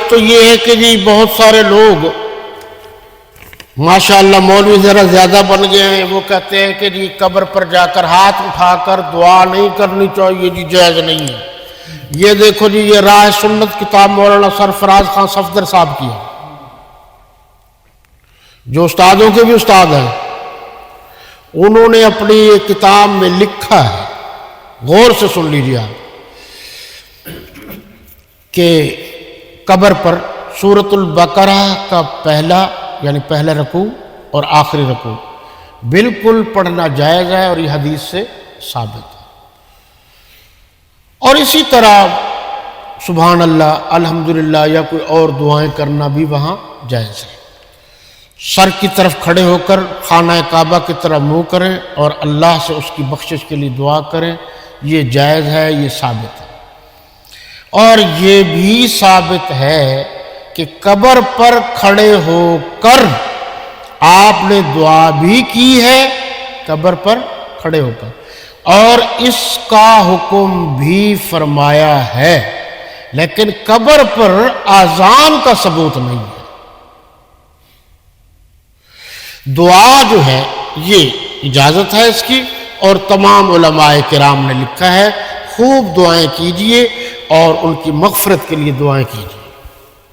ایک تو یہ ہے کہ جی بہت سارے لوگ ماشاءاللہ مولوی ذرا زیادہ بن گئے ہیں، وہ کہتے ہیں کہ جی قبر پر جا کر ہاتھ اٹھا کر دعا نہیں کرنی چاہیے، جی جائز نہیں ہے۔ یہ دیکھو جی، یہ راہ سنت کتاب مولانا سرفراز خان صفدر صاحب کی ہے، جو استادوں کے بھی استاد ہیں، انہوں نے اپنی ایک کتاب میں لکھا ہے، غور سے سن لیجیے آپ، کہ قبر پر سورۃ البقرہ کا پہلا یعنی پہلا رکوع اور آخری رکوع بالکل پڑھنا جائز ہے، اور یہ حدیث سے ثابت ہے۔ اور اسی طرح سبحان اللہ، الحمدللہ یا کوئی اور دعائیں کرنا بھی وہاں جائز ہے۔ سر کی طرف کھڑے ہو کر خانہ کعبہ کی طرف منہ کریں اور اللہ سے اس کی بخشش کے لیے دعا کریں، یہ جائز ہے، یہ ثابت ہے۔ اور یہ بھی ثابت ہے کہ قبر پر کھڑے ہو کر آپ نے دعا بھی کی ہے، قبر پر کھڑے ہو کر، اور اس کا حکم بھی فرمایا ہے، لیکن قبر پر اذان کا ثبوت نہیں ہے۔ دعا جو ہے یہ اجازت ہے اس کی، اور تمام علماء کرام نے لکھا ہے خوب دعائیں کیجئے اور ان کی مغفرت کے لیے دعائیں کیجئے۔